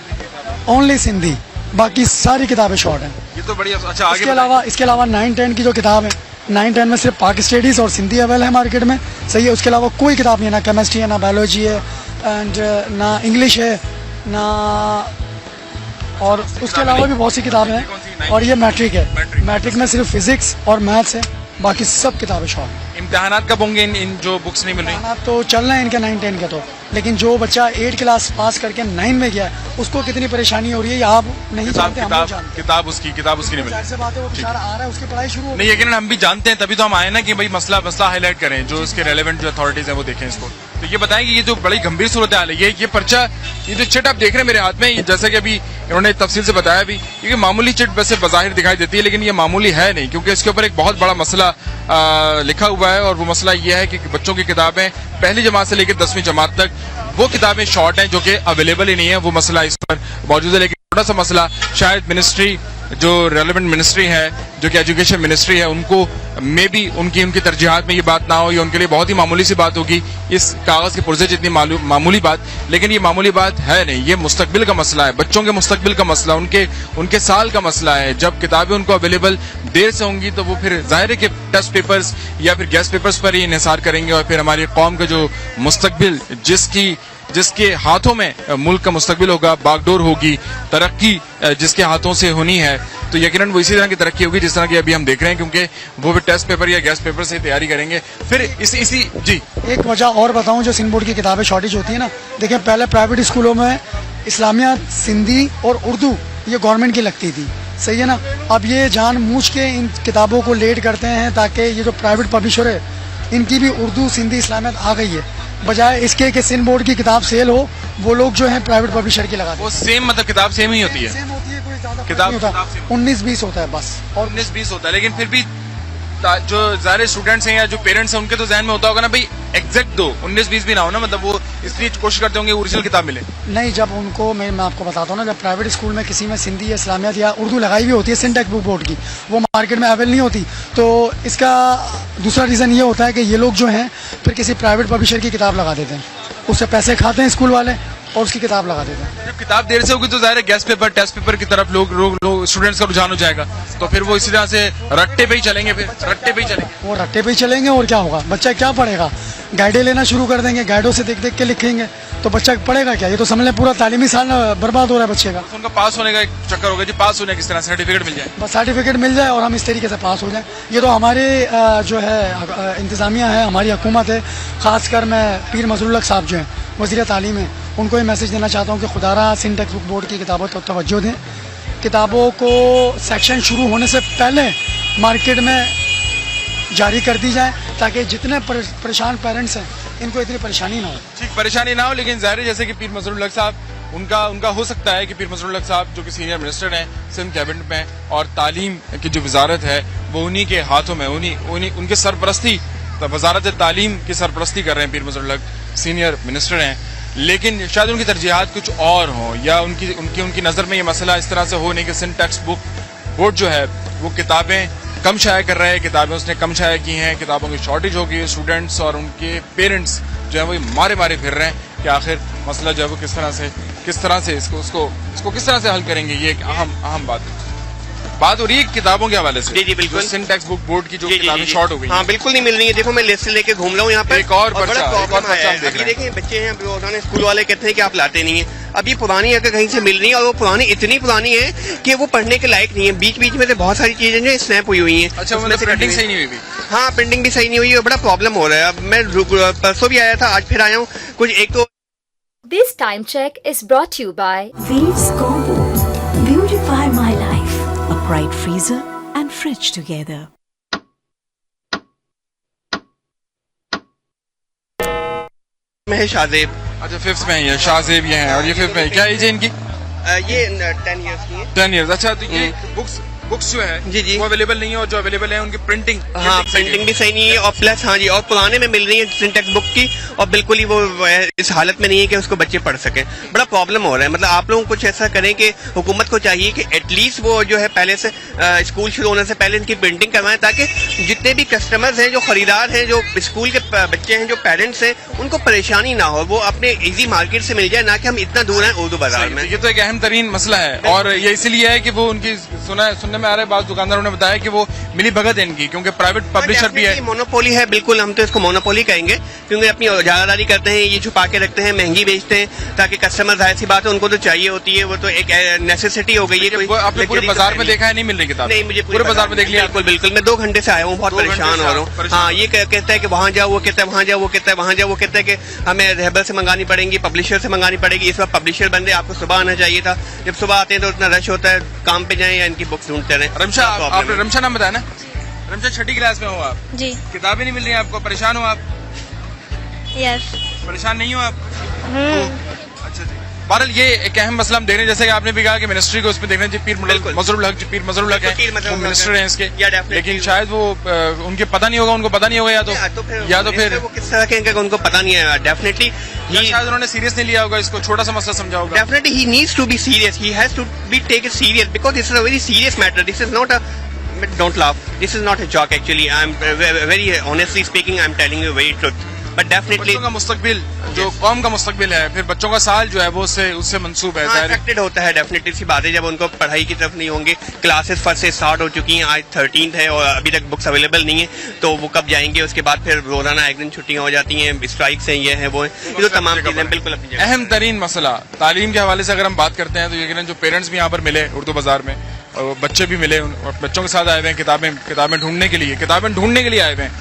[SPEAKER 7] ओनली सिंधी, बाकी सारी किताबें शॉर्ट हैं।
[SPEAKER 1] ये तो बढ़िया। अच्छा आगे
[SPEAKER 7] इसके अलावा 9, 10 की जो किताब है, 9, 10 में सिर्फ पाक स्टडीज़ और सिंधी अवेलेबल है मार्केट में। सही है। उसके अलावा कोई किताब नहीं है, ना केमिस्ट्री है, ना बायोलॉजी है, एंड ना इंग्लिश है, ना, और उसके अलावा भी बहुत सी किताबें हैं। और ये मैट्रिक है, मैट्रिक में सिर्फ फिजिक्स और मैथ्स है, बाकी सब किताबें शॉर्ट हैं।
[SPEAKER 1] इम्तिहानात कब होंगे इन जो बुक्स नहीं मिल रही?
[SPEAKER 7] इम्तिहानात तो चल रहे हैं इनके 9, 10 के तो, लेकिन जो बच्चा 8 क्लास पास करके 9 में गया है उसको कितनी परेशानी हो रही है ये आप नहीं जानते, हम लोग जानते हैं।
[SPEAKER 1] किताब उसकी नहीं मिल
[SPEAKER 7] जाहिर सी बात है, वो बेचारा आ रहा है, उसकी पढ़ाई शुरू हो
[SPEAKER 1] नहीं, यकीनन हम भी जानते हैं, तभी तो हम आए ना कि भाई मसला हाईलाइट करें, जो इसके रेलेवेंट जो अथॉरिटीज हैं वो देखें इसको। तो ये बताएं कि ये जो बड़ी गंभीर सूरत हाल है, ये पर्चा, ये जो चिट आप देख रहे हैं मेरे हाथ में, जैसे कि अभी इन्होंने तफसील से बताया भी, ये मामूली चिट वैसे बज़ाहिर दिखाई देती है, लेकिन ये मामूली है नहीं, क्योंकि इसके ऊपर एक बहुत बड़ा मसला लिखा हुआ है। और वो मसला ये है कि बच्चों की किताबें पहली जमात से लेकर 10वीं जमात तक वो किताबें शॉर्ट हैं जो कि अवेलेबल ही नहीं है। वो मसला इस पर मौजूद है, लेकिन थोड़ा सा मसला शायद मिनिस्ट्री, जो रेलेवेंट मिनिस्ट्री है, जो कि एजुकेशन मिनिस्ट्री है, उनको मे बी उनकी तरजीहात में ये बात ना हो, ये उनके लिए बहुत ही मामूली सी बात होगी, इस कागज के पुर्जे जितनी मामूली बात, लेकिन ये मामूली बात है नहीं। ये मुस्तकबिल का मसला है, बच्चों के मुस्तकबिल का मसला, उनके साल का मसला है। जब किताबें उनको अवेलेबल देर से होंगी तो वो फिर जाहिर है कि टेस्ट पेपर्स या फिर गेस्ट पेपर्स पर ही इन्हिसार करेंगे, और फिर हमारी कौम का जो मुस्तकबिल, जिसके हाथों में मुल्क का मुस्तकबिल होगा, बागडोर होगी, तरक्की जिसके हाथों से होनी है, तो यकीनन वो इसी तरह की तरक्की होगी जिस तरह की अभी हम देख रहे हैं, क्योंकि वो भी टेस्ट पेपर या गेस्ट पेपर से तैयारी करेंगे। फिर इसी जी
[SPEAKER 7] एक वजह और बताऊं जो सिंध बोर्ड की किताबें शॉर्टेज होती है ना, देखिए पहले प्राइवेट स्कूलों में इस्लामियात, सिंधी और उर्दू ये गवर्नमेंट की लगती थी, सही है ना। अब ये जानबूझ के इन किताबों को लेट करते हैं ताकि ये जो प्राइवेट पब्लिशर है इनकी भी उर्दू, सिंधी, इस्लामियात आ गई है, बजाय इसके कि सिंध बोर्ड की किताब सेल हो, वो लोग जो है प्राइवेट पब्लिशर की लगा,
[SPEAKER 1] वो सेम, मतलब किताब सेम ही होती है,
[SPEAKER 7] सेम होती है, कोई ज्यादा
[SPEAKER 1] किताब
[SPEAKER 7] 19-20 होता है बस,
[SPEAKER 1] और 19-20 होता है। लेकिन फिर भी जो सारे स्टूडेंट्स हैं या जो पेरेंट्स हैं उनके तो जहन में होता होगा ना भाई एग्जैक्ट दो, 19-20 भी ना हो ना, मतलब वो इसलिए कोशिश करते होंगे ओरिजिनल किताब मिले।
[SPEAKER 7] नहीं, जब उनको मैं आपको बताता हूँ ना, जब प्राइवेट स्कूल में किसी में सिंधी या इस्लामियात या उर्दू लगाई भी होती है सिंध टेक्स्ट बुक बोर्ड की, वो मार्केट में अवेलेबल नहीं होती, तो इसका दूसरा रीज़न ये होता है कि ये लोग जो हैं फिर किसी प्राइवेट पब्लिशर की किताब लगा देते हैं, उससे पैसे खाते हैं स्कूल वाले और उसकी किताब लगा देते हैं।
[SPEAKER 1] जब किताब देर से होगी तो जाहिर है गेस्ट पेपर, टेस्ट पेपर की तरफ लोग स्टूडेंट्स का रुझान हो जाएगा, तो फिर वो इसी तरह से रट्टे पे ही चलेंगे,
[SPEAKER 7] वो रट्टे पे ही चलेंगे, और क्या होगा, बच्चा क्या पढ़ेगा, गाइडें लेना शुरू कर देंगे, गाइडों से देख देख के लिखेंगे, तो बच्चा पढ़ेगा क्या, ये तो समझ लें पूरा तालीमी साल बर्बाद हो रहा है बच्चे का।
[SPEAKER 1] उनका पास होने का एक चक्कर होगा जी, पास होने किस तरह सर्टिफिकेट मिल जाए,
[SPEAKER 7] बस सर्टिफिकेट मिल जाए और हम इस तरीके से पास हो जाएं। ये तो हमारे जो है इंतज़ामिया है, हमारी हुकूमत है, ख़ासकर मैं पीर मजरुल हक साहब जो हैं वज़ीर तालीम है, उनको ये मैसेज देना चाहता हूँ कि खुदारा सिंध टेक्स्ट बुक बोर्ड की किताबों पर तवज्जो दें, किताबों को सेक्शन शुरू होने से पहले मार्केट में जारी कर दी जाए ताकि जितने परेशान पेरेंट्स हैं इनको इतनी परेशानी ना हो।
[SPEAKER 1] ठीक, परेशानी ना हो, लेकिन जाहिर है जैसे कि पीर मजरुल हक साहब उनका हो सकता है कि पीर मजरुल हक साहब जो कि सीनियर मिनिस्टर हैं सिंध कैबिनेट में, और तालीम की जो वजारत है वो उन्हीं के हाथों में, उनके सरपरस्ती, वजारत तालीम की सरपरस्ती कर रहे हैं पीर मजरुल हक, सीनियर मिनिस्टर हैं, लेकिन शायद उनकी तरजीहात कुछ और हों, या उनकी नज़र में ये मसला इस तरह से हो नहीं कि सिंध टेक्स्ट बुक बोर्ड जो है वो किताबें कम शाया कर रहे हैं, किताबें उसने कम शाया की हैं, किताबों की शॉर्टेज हो गई है, स्टूडेंट्स और उनके पेरेंट्स जो है वो मारे फिर रहे हैं कि आखिर मसला जो है वो किस तरह से इसको किस तरह से हल करेंगे। ये एक अहम बात हो रही है किताबों के हवाले से।
[SPEAKER 11] जी बिल्कुल,
[SPEAKER 1] सिंध टेक्स्ट बुक बोर्ड की जो किताबें शॉर्ट हो गई,
[SPEAKER 11] हाँ बिल्कुल नहीं मिल रही है। देखो मैं लिस्ट लेके घूम रहा हूँ यहाँ पर,
[SPEAKER 1] एक और पर्चा
[SPEAKER 11] देखें बच्चे हैं, उन्होंने स्कूल वाले कहते हैं कि आप लाते नहीं है, अब ये पुरानी अगर कहीं से मिल रही है और वो पुरानी इतनी पुरानी है कि वो पढ़ने के लायक नहीं है, बीच में से बहुत सारी चीजें जो स्नैप हुई हैं।
[SPEAKER 1] अच्छा, मतलब प्रिंटिंग सही नहीं हुई?
[SPEAKER 11] हाँ, प्रिंटिंग भी सही नहीं हुई है, बड़ा प्रॉब्लम हो रहा है। अब मैं परसों भी आया था, आज फिर आया हूँ, कुछ एक तो।
[SPEAKER 12] This time check is brought to you by
[SPEAKER 13] Waves Combo. Beautify my life. A bright freezer and fridge together.
[SPEAKER 11] Mahesh आदेब
[SPEAKER 1] अच्छा, 5th में है, शाहजेब ये हैं और ये 5th में है। क्या एज है इनकी?
[SPEAKER 11] ये 10 years की है।
[SPEAKER 1] 10 years। अच्छा, तो ये बुक्स जो है
[SPEAKER 11] जी जी
[SPEAKER 1] वो अवेलेबल नहीं है, और जो अवेलेबल है उनकी प्रिंटिंग
[SPEAKER 11] प्रिंटिंग भी सही नहीं है, और प्लस हाँ जी, और पुराने में मिल रही है सिंटेक्स बुक की, और बिल्कुल ही वो इस हालत में नहीं है कि उसको बच्चे पढ़ सकें। बड़ा प्रॉब्लम हो रहा है। मतलब आप लोग कुछ ऐसा करें कि हुकूमत को चाहिए कि एटलीस्ट वो जो है पहले से स्कूल शुरू होने से पहले इनकी प्रिंटिंग करवाएं, ताकि जितने भी कस्टमर्स हैं, जो खरीदार हैं, जो स्कूल के बच्चे हैं, जो पेरेंट्स हैं, उनको परेशानी ना हो, वो अपने इजी मार्केट से मिल जाए, ना कि हम इतना दूर हैं उर्दू बाजार में।
[SPEAKER 1] ये तो एक अहम तरीन मसला है, और ये इसलिए है कि वो उनकी सुनने में आ रहा है, बाज़ दुकानदारों ने बताया कि वो मिली भगत है इनकी, क्योंकि प्राइवेट पब्लिशर भी है।
[SPEAKER 11] मोनोपोली है, बिल्कुल हम तो इसको मोनोपोली कहेंगे, क्योंकि अपनी ज्यादादारी करते हैं, ये छुपा के रखते हैं, महंगी बेचते हैं, ताकि कस्टमर, जाहिर सी बात है उनको तो चाहिए होती है, वो तो एक नेसेसिटी हो गई है।
[SPEAKER 1] आपने पूरे बाजार में देखा है नहीं मिल रही किताब?
[SPEAKER 11] नहीं, मुझे
[SPEAKER 1] पूरे बाजार में देख लिया?
[SPEAKER 11] बिल्कुल बिल्कुल, मैं 2 घंटे से आया हूँ, बहुत परेशान हो रहा हूँ। हाँ, ये कहता है कि वहाँ जाओ, वो कहता है वहाँ जाओ, वो कहता है वहाँ जाओ, वो कहता है कि हमें रहबर से मंगानी पड़ेगी, पब्लिशर से मंगानी पड़ेगी। इस वक्त पब्लिशर बंदे, आपको सुबह आना चाहिए था, जब सुबह आते हैं तो इतना रश होता है, काम पे जाएं या इनकी बुक्स ढूंढते रहे।
[SPEAKER 1] रमशा, आपने रमशा नाम बताया ना? रमशा, 6ठी क्लास में हो आप?
[SPEAKER 10] जी।
[SPEAKER 1] किताबें नहीं मिल रही हैं आपको, परेशान हो आप?
[SPEAKER 10] यस।
[SPEAKER 1] परेशान नहीं हो आप? अच्छा जी। बहरहाल ये एक अहम मसला हम देख रहे हैं, जैसे कि आपने भी कहा कि मिनिस्ट्री को इसमें देखना चाहिए। पीर मजहरुल हक है, वो मिनिस्टर हैं इसके, लेकिन शायद वो उनके पता नहीं होगा, उनको पता नहीं होगा, या तो फिर
[SPEAKER 11] वो किस तरह के उनको पता नहीं है। डेफिनेटली
[SPEAKER 1] शायद उन्होंने सीरियस नहीं लिया होगा इसको, छोटा सा मसला समझा होगा।
[SPEAKER 11] Definitely he needs to be serious, he has to be take it serious, because this is a very serious matter. This is not a, don't laugh, this is not a joke actually. I'm very honestly speaking, I'm telling you very truth, but definitely
[SPEAKER 1] बच्चों का मुस्तकबिल, जो कौम का मुस्तकबिल है, फिर बच्चों का साल जो है वो उससे मंसूब है,
[SPEAKER 11] अफेक्टेड होता है। डेफिनेटली सी बात है, जब उनको पढ़ाई की तरफ नहीं होंगे, क्लासेस फर्स्ट से स्टार्ट हो चुकी हैं, आज 13th है और अभी तक बुक्स अवेलेबल नहीं है, तो वो कब जाएंगे? उसके बाद फिर रोजाना एक दिन छुट्टियां हो जाती हैं, स्ट्राइक्स हैं, ये है वो है, ये तो तमाम चीजें बिल्कुल अपनी जगह।
[SPEAKER 1] अहम तरीन मसला तालीम के हवाले से अगर हम बात करते हैं, तो यकीनन जो पेरेंट्स भी यहाँ पर मिले उर्दू बाजार में, और बच्चे भी मिले, और बच्चों के साथ आए हुए हैं किताबें ढूंढने के लिए आए हुए हैं।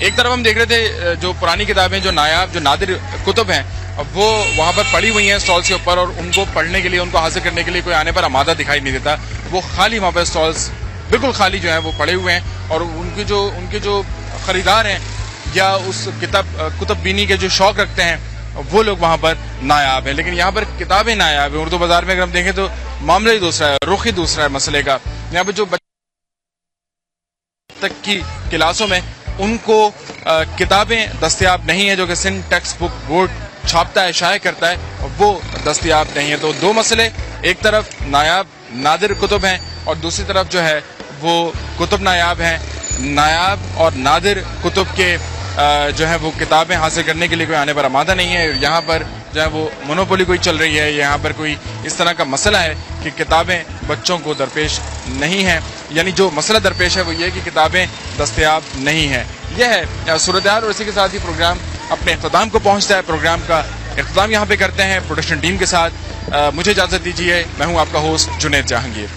[SPEAKER 1] एक तरफ हम देख रहे थे जो पुरानी किताबें, जो नायाब, जो नादिर कुतुब हैं, अब वो वहाँ पर पड़ी हुई हैं स्टॉल्स के ऊपर, और उनको पढ़ने के लिए, उनको हासिल करने के लिए कोई आने पर आमादा दिखाई नहीं देता। वो खाली वहाँ पर स्टॉल्स बिल्कुल खाली जो है वो पड़े हुए हैं, और उनके जो खरीदार हैं या उस कुतुब बीनी के जो शौक रखते हैं, वो लोग वहाँ पर नायाब हैं। लेकिन यहाँ पर किताबें नायाब हैं। उर्दू बाजार में अगर हम देखें तो मामला ही दूसरा है, रुख ही दूसरा है मसले का। यहाँ पर जो तक की क्लासों में उनको किताबें दस्तयाब नहीं है, जो कि सिंध टेक्स्ट बुक बोर्ड छापता है, शाये करता है, वो दस्तयाब नहीं है। तो 2 मसले, एक तरफ नायाब नादिर कुतुब हैं, और दूसरी तरफ जो है वो कुतुब नायाब हैं। नायाब और नादिर कुतुब के जो है वो किताबें हासिल करने के लिए कोई आने पर आमादा नहीं है। यहाँ पर जो है वो मोनोपोली कोई चल रही है, यहाँ पर कोई इस तरह का मसला है कि किताबें बच्चों को दरपेश नहीं है, यानी जो मसला दरपेश है वो ये कि किताबें दस्तयाब नहीं है। यह है सूरत हाल, और इसी के साथ ही प्रोग्राम अपने इख्तिताम को पहुँचता है। प्रोग्राम का इख्तिताम यहाँ पे करते हैं प्रोडक्शन टीम के साथ। मुझे इजाज़त दीजिए, मैं हूँ आपका होस्ट जुनैद जहांगीर।